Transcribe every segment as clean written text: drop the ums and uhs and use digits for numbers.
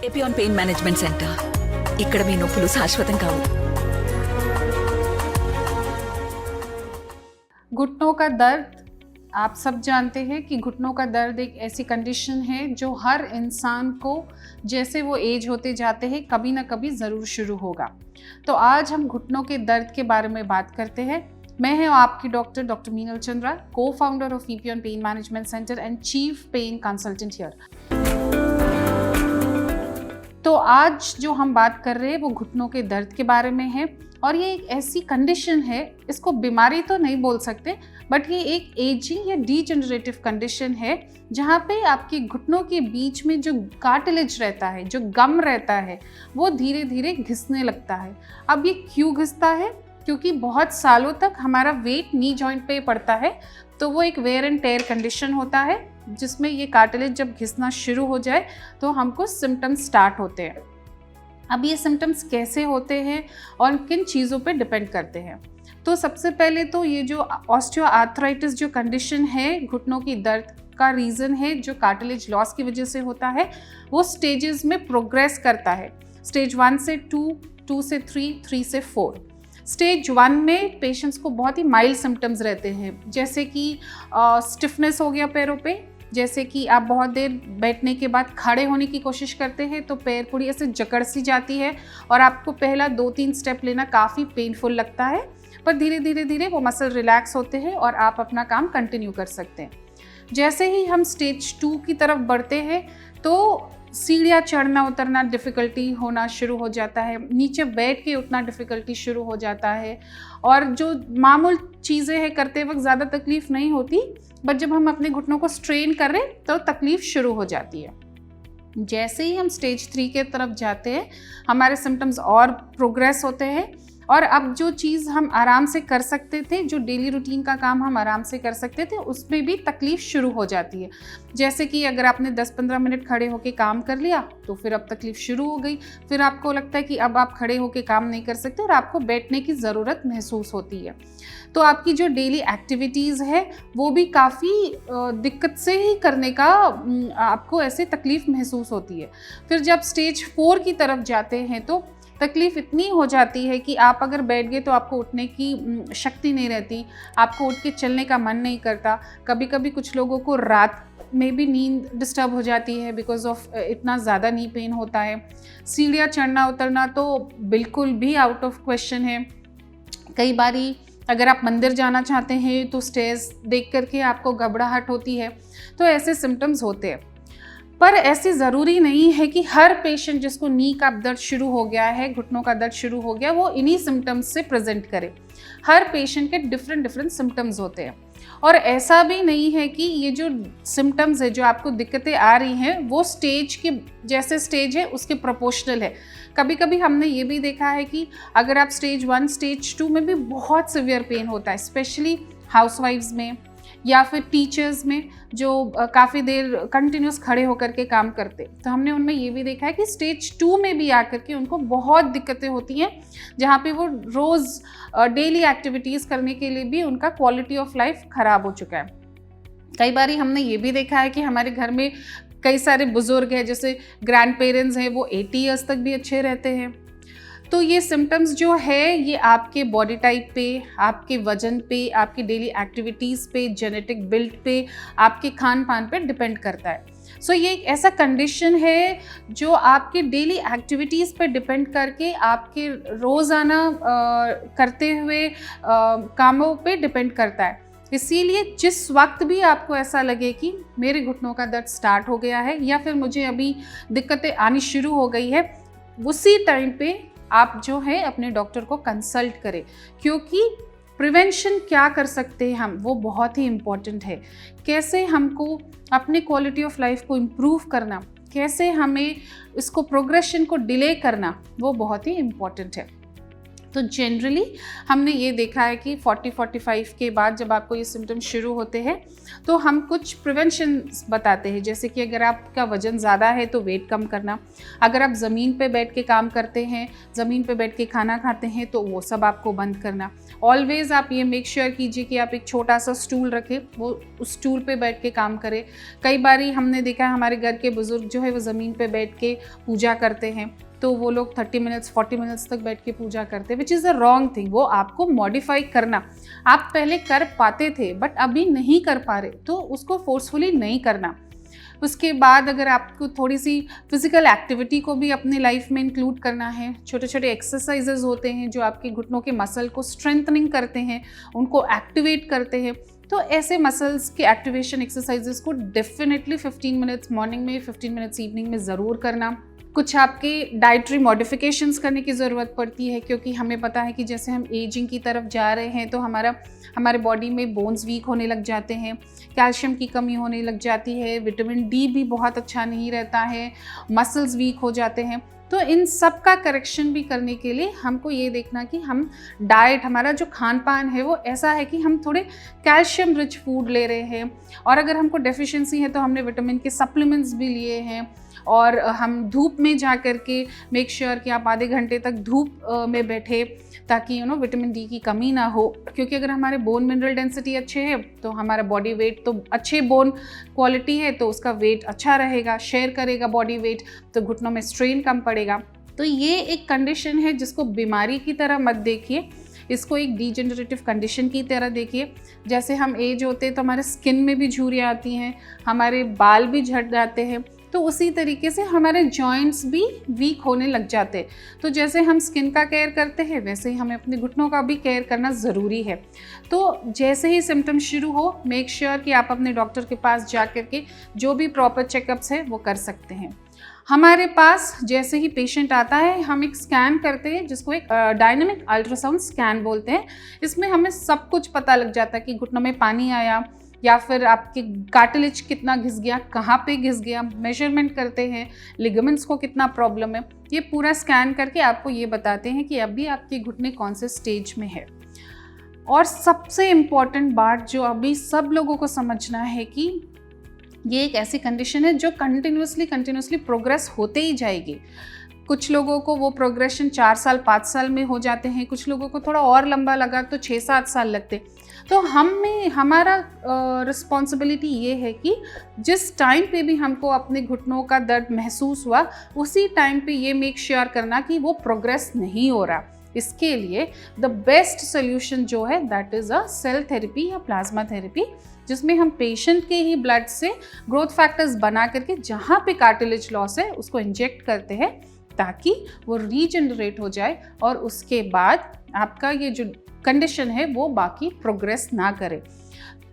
ఏపియాన్ pain management centre. ఇక్కడ మీ నొప్పులు శాశ్వతం కావు. घुटनों का दर्द, आप सब जानते हैं कि घुटनों का दर्द एक ऐसी कंडीशन है जो हर इंसान को जैसे वो एज होते जाते हैं कभी ना कभी ज़रूर शुरू होगा. तो आज हम घुटनों के दर्द के बारे में बात करते हैं. मैं हूँ आपकी doctor Meenal Chandra, cofounder of Apian pain management centre and chief pain consultant here. तो आज जो हम बात कर रहे हैं वो घुटनों के दर्द के बारे में है. और ये एक ऐसी कंडीशन है, इसको बीमारी तो नहीं बोल सकते, बट ये एक एजिंग या डीजेनरेटिव कंडीशन है जहाँ पे आपके घुटनों के बीच में जो कार्टिलेज रहता है, जो गम रहता है, वो धीरे धीरे घिसने लगता है. अब ये क्यों घिसता है? क्योंकि बहुत सालों तक हमारा वेट नी जॉइंट पे पड़ता है, तो वो एक वेयर एंड टेयर कंडीशन होता है जिसमें ये कार्टिलेज जब घिसना शुरू हो जाए तो हमको सिम्टम्स स्टार्ट होते हैं. अब ये सिम्टम्स कैसे होते हैं और किन चीज़ों पे डिपेंड करते हैं? तो सबसे पहले तो ये जो ऑस्टियोआर्थराइटिस जो कंडीशन है, घुटनों की दर्द का रीज़न है जो कार्टिलेज लॉस की वजह से होता है, वो स्टेजेस में प्रोग्रेस करता है. स्टेज 1 से 2, 2 से 3, 3 से 4. स्टेज 1 में पेशेंट्स को बहुत ही माइल्ड सिम्टम्स रहते हैं, जैसे कि स्टिफनेस हो गया पैरों पे, जैसे कि आप बहुत देर बैठने के बाद खड़े होने की कोशिश करते हैं तो पैर पूरी ऐसे जकड़ सी जाती है और आपको पहला 2-3 स्टेप लेना काफ़ी पेनफुल लगता है, पर धीरे धीरे वो मसल रिलैक्स होते हैं और आप अपना काम कंटिन्यू कर सकते हैं. जैसे ही हम स्टेज 2 की तरफ बढ़ते हैं तो सीढ़ियाँ चढ़ना उतरना डिफ़िकल्टी होना शुरू हो जाता है, नीचे बैठ के उठना डिफ़िकल्टी शुरू हो जाता है, और जो मामूल चीज़ें हैं करते वक्त ज़्यादा तकलीफ़ नहीं होती, बट जब हम अपने घुटनों को स्ट्रेन कर रहे तो तकलीफ़ शुरू हो जाती है. जैसे ही हम स्टेज 3 के तरफ जाते हैं हमारे सिम्टम्स और प्रोग्रेस होते हैं, और अब जो चीज़ हम आराम से कर सकते थे, जो डेली रूटीन का काम हम आराम से कर सकते थे, उसमें भी तकलीफ़ शुरू हो जाती है. जैसे कि अगर आपने 10-15 मिनट खड़े होकर काम कर लिया तो फिर अब तकलीफ़ शुरू हो गई, फिर आपको लगता है कि अब आप खड़े होकर काम नहीं कर सकते और आपको बैठने की ज़रूरत महसूस होती है. तो आपकी जो डेली एक्टिविटीज़ है वो भी काफ़ी दिक्कत से ही करने का आपको ऐसे तकलीफ़ महसूस होती है. फिर जब स्टेज 4 की तरफ जाते हैं तो तकलीफ़ इतनी हो जाती है कि आप अगर बैठ गए तो आपको उठने की शक्ति नहीं रहती, आपको उठ के चलने का मन नहीं करता. कभी कभी कुछ लोगों को रात में भी नींद डिस्टर्ब हो जाती है बिकॉज ऑफ इतना ज़्यादा नी पेन होता है. सीढ़ियाँ चढ़ना उतरना तो बिल्कुल भी आउट ऑफ क्वेश्चन है. कई बारी अगर आप मंदिर जाना चाहते हैं तो स्टेयर्स देख करके आपको घबराहट होती है. तो ऐसे सिम्टम्स होते हैं, पर ऐसे ज़रूरी नहीं है कि हर पेशेंट जिसको नी का दर्द शुरू हो गया है, घुटनों का दर्द शुरू हो गया, वो इन्हीं सिम्टम्स से प्रेजेंट करे. हर पेशेंट के डिफरेंट सिम्टम्स होते हैं, और ऐसा भी नहीं है कि ये जो सिम्टम्स है, जो आपको दिक्कतें आ रही हैं, वो स्टेज के जैसे स्टेज है उसके प्रोपोर्शनल है. कभी कभी हमने ये भी देखा है कि अगर आप स्टेज 1, स्टेज 2 में भी बहुत सिवियर पेन होता है, स्पेशली हाउसवाइफ्स में या फिर टीचर्स में जो काफ़ी देर कंटिन्यूस खड़े होकर के काम करते, तो हमने उनमें ये भी देखा है कि स्टेज 2 में भी आकर के उनको बहुत दिक्कतें होती हैं, जहाँ पे वो रोज़ डेली एक्टिविटीज़ करने के लिए भी उनका क्वालिटी ऑफ लाइफ ख़राब हो चुका है. कई बारी हमने ये भी देखा है कि हमारे घर में कई सारे बुज़ुर्ग हैं, जैसे ग्रैंड पेरेंट्स हैं, वो 80 ईयर्स तक भी अच्छे रहते हैं. तो ये सिम्टम्स जो है ये आपके बॉडी टाइप पे, आपके वजन पे, आपकी डेली एक्टिविटीज़ पे, जेनेटिक बिल्ड पे, आपके खान पान पे डिपेंड करता है. सो ये एक ऐसा कंडीशन है जो आपके डेली एक्टिविटीज़ पे डिपेंड करके आपके रोज़ाना करते हुए कामों पे डिपेंड करता है. इसीलिए जिस वक्त भी आपको ऐसा लगे कि मेरे घुटनों का दर्द स्टार्ट हो गया है या फिर मुझे अभी दिक्कतें आनी शुरू हो गई है, उसी टाइम पे आप जो है अपने डॉक्टर को कंसल्ट करें, क्योंकि प्रिवेंशन क्या कर सकते हैं हम, वो बहुत ही इम्पॉर्टेंट है. कैसे हमको अपने क्वालिटी ऑफ लाइफ को इम्प्रूव करना, कैसे हमें इसको प्रोग्रेशन को डिले करना, वो बहुत ही इम्पॉर्टेंट है. तो जनरली हमने ये देखा है कि 40-45 के बाद जब आपको ये सिम्टम्स शुरू होते हैं तो हम कुछ प्रिवेंशन बताते हैं, जैसे कि अगर आपका वज़न ज़्यादा है तो वेट कम करना, अगर आप ज़मीन पे बैठ के काम करते हैं, ज़मीन पे बैठ के खाना खाते हैं तो वो सब आपको बंद करना। ऑलवेज़ आप ये मेक श्योर कीजिए कि आप एक छोटा सा स्टूल रखें, वो उस स्टूल पे बैठ के काम करें। कई बारी हमने देखा है हमारे घर के बुज़ुर्ग जो है वो ज़मीन पे बैठ के पूजा करते हैं, तो वो लोग 30 मिनट्स 40 मिनट्स तक बैठ के पूजा करते हैं, which is a wrong thing. वो आपको मॉडिफाई करना, आप पहले कर पाते थे बट अभी नहीं कर पा रहे, तो उसको फोर्सफुली नहीं करना। उसके बाद अगर आपको थोड़ी सी फिजिकल एक्टिविटी को भी अपनी लाइफ में इंक्लूड करना है, छोटे छोटे एक्सरसाइजेज होते हैं जो आपके घुटनों के मसल को स्ट्रेंथनिंग करते हैं, उनको एक्टिवेट करते हैं, तो ऐसे मसल्स के एक्टिवेशन एक्सरसाइजेज को डेफिनेटली 15 मिनट्स मॉर्निंग में, 15 मिनट्स इवनिंग में ज़रूर करना। कुछ आपके डाइटरी मॉडिफिकेशंस करने की ज़रूरत पड़ती है, क्योंकि हमें पता है कि जैसे हम एजिंग की तरफ जा रहे हैं तो हमारे बॉडी में बोन्स वीक होने लग जाते हैं, कैल्शियम की कमी होने लग जाती है, विटामिन डी भी बहुत अच्छा नहीं रहता है, मसल्स वीक हो जाते हैं। तो इन सब का करेक्शन भी करने के लिए हमको ये देखना कि हम डाइट, हमारा जो खान पान है वो ऐसा है कि हम थोड़े कैल्शियम रिच फूड ले रहे हैं, और अगर हमको डेफिशिएंसी है तो हमने विटामिन के सप्लीमेंट्स भी लिए हैं, और हम धूप में जा कर के मेक श्योर कि आप आधे घंटे तक धूप में बैठे, ताकि विटामिन डी की कमी ना हो। क्योंकि अगर हमारे बोन मिनरल डेंसिटी अच्छे है तो हमारा बॉडी वेट, तो अच्छे बोन क्वालिटी है तो उसका वेट अच्छा रहेगा, शेयर करेगा बॉडी वेट, तो घुटनों में स्ट्रेन कम पड़ेगा। तो ये एक कंडीशन है जिसको बीमारी की तरह मत देखिए, इसको एक डिजेनरेटिव कंडीशन की तरह देखिए। जैसे हम एज होते हैं तो हमारे स्किन में भी झुर्रियाँ आती हैं, हमारे बाल भी झड़ जाते हैं, तो उसी तरीके से हमारे जॉइंट्स भी वीक होने लग जाते हैं। तो जैसे हम स्किन का केयर करते हैं वैसे ही हमें अपने घुटनों का भी केयर करना ज़रूरी है। तो जैसे ही सिम्टम्स शुरू हो, मेक श्योर कि आप अपने डॉक्टर के पास जा कर के जो भी प्रॉपर चेकअप्स है वो कर सकते हैं। हमारे पास जैसे ही पेशेंट आता है हम एक स्कैन करते हैं जिसको एक डायनामिक अल्ट्रासाउंड स्कैन बोलते हैं। इसमें हमें सब कुछ पता लग जाता है कि घुटनों में पानी आया या फिर आपके कार्टिलेज कितना घिस गया, कहाँ पे घिस गया, मेजरमेंट करते हैं, लिगामेंट्स को कितना प्रॉब्लम है, ये पूरा स्कैन करके आपको ये बताते हैं कि अभी आपके घुटने कौन से स्टेज में है। और सबसे इम्पॉर्टेंट बात जो अभी सब लोगों को समझना है कि ये एक ऐसी कंडीशन है जो कंटिन्यूसली प्रोग्रेस होते ही जाएगी। कुछ लोगों को वो प्रोग्रेशन 4 साल 5 साल में हो जाते हैं, कुछ लोगों को थोड़ा और लंबा लगा तो 6-7 साल लगते। तो हमारा रिस्पॉन्सिबिलिटी ये है कि जिस टाइम पे भी हमको अपने घुटनों का दर्द महसूस हुआ उसी टाइम पे ये मेक श्योर करना कि वो प्रोग्रेस नहीं हो रहा। इसके लिए द बेस्ट सोल्यूशन जो है that is a cell therapy या प्लाज्मा थेरेपी, जिसमें हम पेशेंट के ही ब्लड से ग्रोथ फैक्टर्स बना करके जहाँ पे कार्टिलेज लॉस है उसको इंजेक्ट करते हैं ताकि वो रीजनरेट हो जाए, और उसके बाद आपका ये जो कंडीशन है वो बाकी प्रोग्रेस ना करे।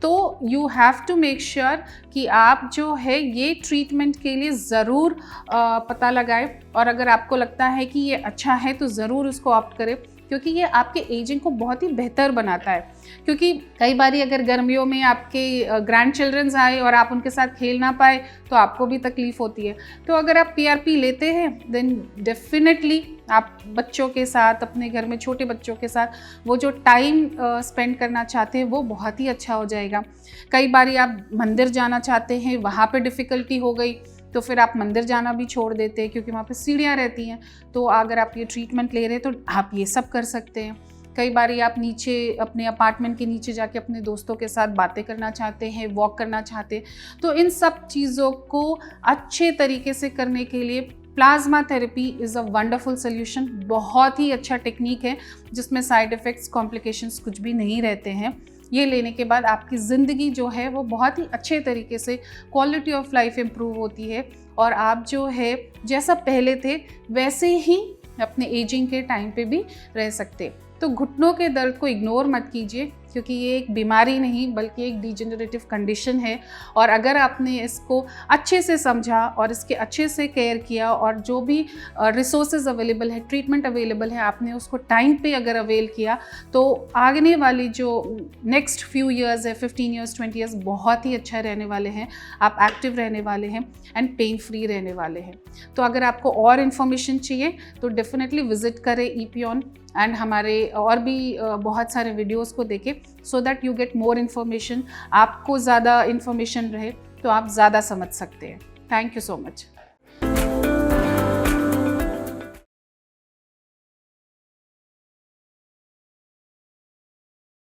तो you have to make sure कि आप जो है ये ट्रीटमेंट के लिए ज़रूर पता लगाएं, और अगर आपको लगता है कि ये अच्छा है तो ज़रूर उसको ऑप्ट करें, क्योंकि ये आपके एजिंग को बहुत ही बेहतर बनाता है। क्योंकि कई बारी अगर गर्मियों में आपके ग्रैंड चिल्ड्रंस आए और आप उनके साथ खेल ना पाए तो आपको भी तकलीफ़ होती है। तो अगर आप PRP लेते हैं देन डेफिनेटली आप बच्चों के साथ, अपने घर में छोटे बच्चों के साथ वो जो टाइम स्पेंड करना चाहते हैं वो बहुत ही अच्छा हो जाएगा। कई बारी आप मंदिर जाना चाहते हैं, वहाँ पे डिफ़िकल्टी हो गई तो फिर आप मंदिर जाना भी छोड़ देते हैं क्योंकि वहाँ पे सीढ़ियाँ रहती हैं। तो अगर आप ये ट्रीटमेंट ले रहे हैं तो आप ये सब कर सकते हैं। कई बारी आप नीचे अपने अपार्टमेंट के नीचे जाके अपने दोस्तों के साथ बातें करना चाहते हैं, वॉक करना चाहते हैं। तो इन सब चीज़ों को अच्छे तरीके से करने के लिए plasma therapy is a wonderful solution. बहुत ही अच्छा टेक्निक है जिसमें साइड इफ़ेक्ट्स, कॉम्प्लिकेशंस कुछ भी नहीं रहते हैं। ये लेने के बाद आपकी ज़िंदगी जो है वो बहुत ही अच्छे तरीके से क्वालिटी ऑफ लाइफ इम्प्रूव होती है, और आप जो है जैसा पहले थे वैसे ही अपने एजिंग के टाइम पे भी रह सकते। तो घुटनों के दर्द को इग्नोर मत कीजिए, क्योंकि ये एक बीमारी नहीं बल्कि एक डिजेनरेटिव कंडीशन है। और अगर आपने इसको अच्छे से समझा और इसके अच्छे से केयर किया और जो भी रिसोर्सेज अवेलेबल है, ट्रीटमेंट अवेलेबल है, आपने उसको टाइम पे अगर अवेल किया तो आगे वाली जो नेक्स्ट फ्यू ईयर्स है, 15 ईयर्स 20 ईयर्स बहुत ही अच्छा रहने वाले हैं। आप एक्टिव रहने वाले हैं एंड पेन फ्री रहने वाले हैं। तो अगर आपको और इन्फॉर्मेशन चाहिए तो डेफिनेटली विजिट करें ईपीऑन। एंड हमारे और भी बहुत सारे वीडियोस को देखें, so that you get more information. आपको ज़्यादा इन्फॉर्मेशन रहे तो आप ज़्यादा समझ सकते हैं। Thank you so much.